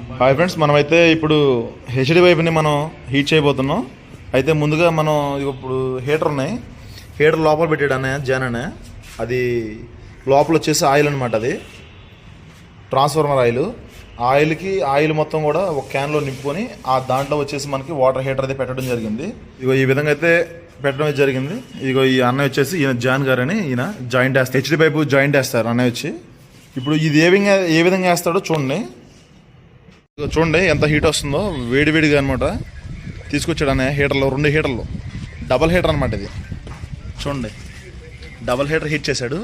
Hi friends, మనమైతే ఇప్పుడు HD వైపుని మనం హీట్ చేయబోతున్నాం. అయితే ముందుగా మనం ఇప్పుడు హీటర్ ఉన్నాయి. హీటర్ లోపల పెట్టాడు అన్నయ్య జాన్ అన్నయ్య. అది లోపల వచ్చేసి ఆయిల్ అనమాట. అది ట్రాన్స్ఫార్మర్ ఆయిల్. ఆయిల్ మొత్తం కూడా ఒక క్యాన్లో నింపుకొని ఆ దాంట్లో వచ్చేసి మనకి వాటర్ హీటర్ అయితే పెట్టడం జరిగింది. ఇగో ఈ విధంగా అయితే పెట్టడం జరిగింది. ఇగో ఈ అన్నయ్య వచ్చేసి ఈయన జాన్ గారు అని, ఈయన జాయింట్ వేస్తారు, హెచ్డి పైపు జాయింట్ వేస్తారు అన్నయ్య వచ్చి. ఇప్పుడు ఇది ఏ విధంగా వేస్తాడో చూడండి. చూడండి ఎంత హీట్ వస్తుందో, వేడిగా అనమాట. తీసుకొచ్చాడు అన్నయ్య హీటర్లో, 2 హీటర్లు, డబల్ హీటర్ అనమాట ఇది. చూడండి, డబల్ హీటర్ హీట్ చేశాడు.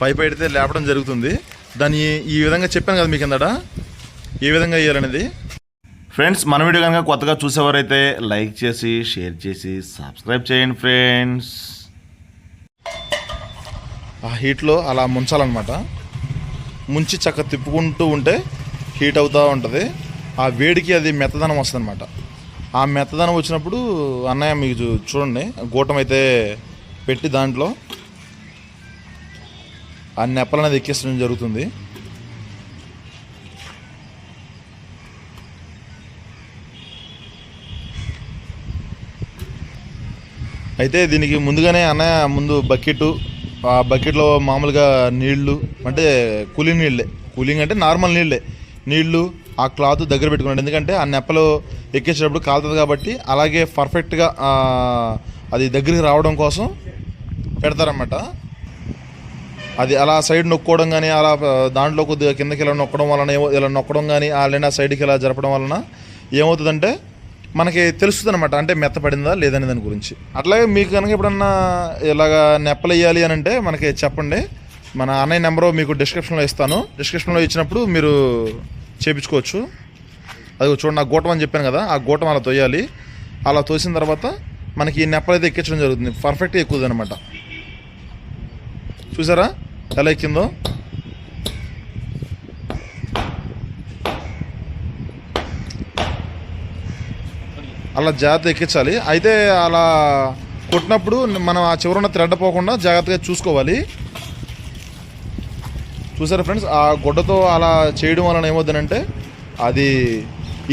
పైప్ అయితే లేపడం జరుగుతుంది. దాన్ని ఈ విధంగా చెప్పాను కదా మీకు కిందట, ఏ విధంగా వేయాలనేది. ఫ్రెండ్స్, మన వీడియో కనుక కొత్తగా చూసేవారైతే లైక్ చేసి, షేర్ చేసి, సబ్స్క్రైబ్ చేయండి ఫ్రెండ్స్. ఆ హీట్లో అలా ముంచాలన్నమాట. ముంచి చక్కగా తిప్పుకుంటూ ఉంటే హీట్ అవుతూ ఉంటుంది. ఆ వేడికి అది మెత్తదనం వస్తుంది అనమాట. ఆ మెత్తదనం వచ్చినప్పుడు అన్నయ్య మీకు చూడండి, గూటం అయితే పెట్టి దాంట్లో ఆ నెప్పలు అనేది ఎక్కించడం జరుగుతుంది. అయితే దీనికి ముందుగానే అన్నయ్య ముందు ఆ బకెట్లో మామూలుగా నీళ్లు, అంటే కూలింగ్ అంటే నార్మల్ నీళ్లు ఆ క్లాత్ దగ్గర పెట్టుకున్నాడు. ఎందుకంటే ఆ నెప్పలు ఎక్కించేటప్పుడు కాలుతుంది కాబట్టి, అలాగే పర్ఫెక్ట్గా అది దగ్గరికి రావడం కోసం పెడతారన్నమాట. అది అలా సైడ్ నొక్కోవడం కానీ, అలా దాంట్లో కొద్దిగా కిందకి ఇలా నొక్కడం వలన, ఇలా నొక్కడం కానీ, లేదా సైడ్కి ఇలా జరపడం వలన ఏమవుతుందంటే మనకి తెలుస్తుంది అనమాట, అంటే మెత్తపడిందా లేదనే దాని గురించి. అట్లాగే మీకు కనుక ఎప్పుడన్నా ఇలాగా నెప్పలు వేయాలి అని అంటే మనకి చెప్పండి. మన అన్నయ్య నెంబరు మీకు డిస్క్రిప్షన్లో ఇస్తాను. డిస్క్రిప్షన్లో ఇచ్చినప్పుడు మీరు చేయించుకోవచ్చు. అది చూడండి, ఆ గూటం అని చెప్పాను కదా, ఆ గూటం అలా తోయాలి. అలా తోసిన తర్వాత మనకి ఈ నెప్పలు అయితే ఎక్కించడం జరుగుతుంది. పర్ఫెక్ట్గా ఎక్కువది అనమాట. చూసారా ఎలా ఎక్కిందో? అలా జాగ్రత్త ఎక్కించాలి. అయితే అలా కొట్టినప్పుడు మనం ఆ చివరన థ్రెడ్ పోకుండా జాగ్రత్తగా చూసుకోవాలి. చూసారా ఫ్రెండ్స్, ఆ గుడ్డతో అలా చేయడం వలన ఏమవుతుందంటే అది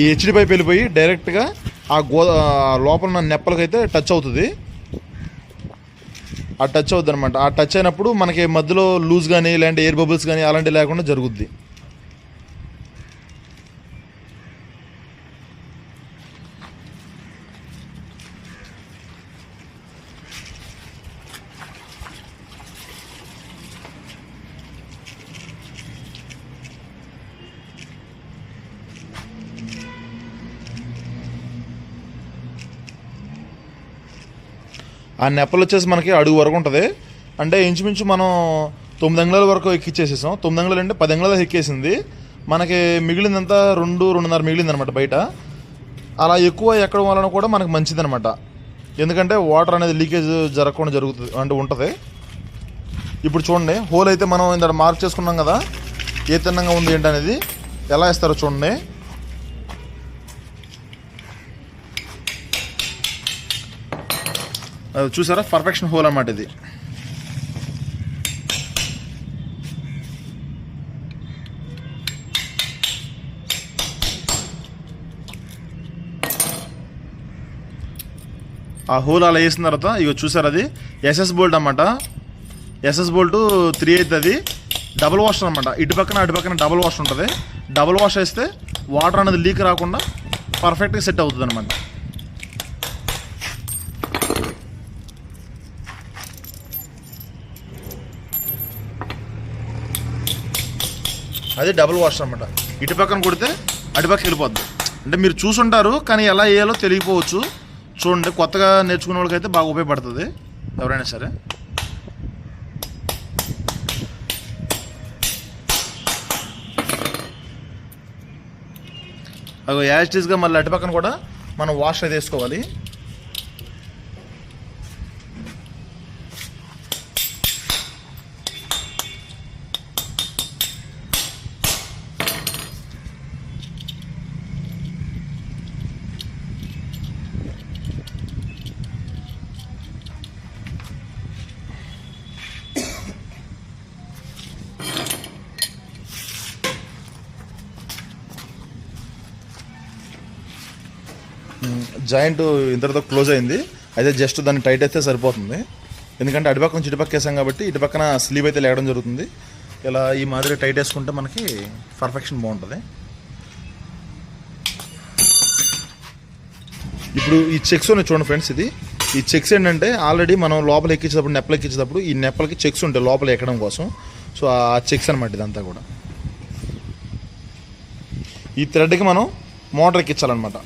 ఈ హెచ్డి పైపు వెళ్ళిపోయి డైరెక్ట్గా ఆ లోపల ఉన్న నెప్పలకైతే టచ్ అవుతుంది. ఆ టచ్ అవుతుంది అనమాట. ఆ టచ్ అయినప్పుడు మనకి మధ్యలో లూజ్ కానీ, లేదంటే ఎయిర్ బబుల్స్ కానీ అలాంటివి లేకుండా జరుగుద్ది. ఆ నెప్పలు వచ్చేసి మనకి అడుగు వరకు ఉంటుంది. అంటే ఇంచుమించు మనం 9 అంగుళాల వరకు ఎక్కిచ్చేసేసాం. 9 అంగుళాలు అంటే 10 అంగుళాలు ఎక్కేసింది. మనకి మిగిలిందంతా 2-2.5 మిగిలింది అనమాట బయట. అలా ఎక్కువ ఎక్కడం వలన కూడా మనకు మంచిది అనమాట. ఎందుకంటే వాటర్ అనేది లీకేజ్ జరగకుండా జరుగుతుంది, అంటే ఉంటుంది. ఇప్పుడు చూడండి, హోల్ అయితే మనం ఇంత మార్క్ చేసుకున్నాం కదా, ఏ తిన్నంగా ఉంది ఏంటి అనేది ఎలా ఇస్తారో చూడండి. చూసారా, పర్ఫెక్షన్ హోల్ అన్నమాట ఇది. ఆ హోల్ అలా వేసిన తర్వాత ఇక చూసారు, అది ఎస్ఎస్ బోల్ట్ అన్నమాట. ఎస్ఎస్ బోల్ట్ 3/8 అది డబుల్ వాష్ అనమాట. ఇటు పక్కన డబుల్ వాష్ ఉంటుంది. డబుల్ వాష్ వేస్తే వాటర్ అనేది లీక్ రాకుండా పర్ఫెక్ట్గా సెట్ అవుతుంది అనమాట. అది డబుల్ వాష్ అనమాట. ఇటు పక్కన కొడితే అటుపక్క వెళ్ళిపోద్ది. అంటే మీరు చూసుంటారు, కానీ ఎలా వేయాలో తెలియకపోవచ్చు. చూడండి, కొత్తగా నేర్చుకునే వాళ్ళకైతే బాగా ఉపయోగపడుతుంది ఎవరైనా సరే. అవి యాజ్ టీజ్గా మళ్ళీ అటు పక్కన కూడా మనం వాష్ అయితే వేసుకోవాలి. జాయింట్ ఇంతటితో క్లోజ్ అయింది. అయితే జస్ట్ దాన్ని టైట్ అయితే సరిపోతుంది, ఎందుకంటే అటుపక్క నుంచి ఇటుపక్క వేసాం కాబట్టి ఇటు పక్కన స్లీవ్ అయితే లేయడం జరుగుతుంది. ఇలా ఈ మాదిరి టైట్ వేసుకుంటే మనకి పర్ఫెక్షన్ బాగుంటుంది. ఇప్పుడు ఈ చెక్స్ ఉన్నాయి చూడండి ఫ్రెండ్స్, ఈ చెక్స్ ఏంటంటే ఆల్రెడీ మనం లోపల ఎక్కించేటప్పుడు నెప్పలు ఎక్కించేటప్పుడు ఈ నెప్పలకి చెక్స్ ఉంటాయి లోపల ఎక్కడం కోసం. సో ఆ చెక్స్ అనమాట ఇదంతా కూడా. ఈ థ్రెడ్కి మనం మోటార్ ఎక్కించాలన్నమాట.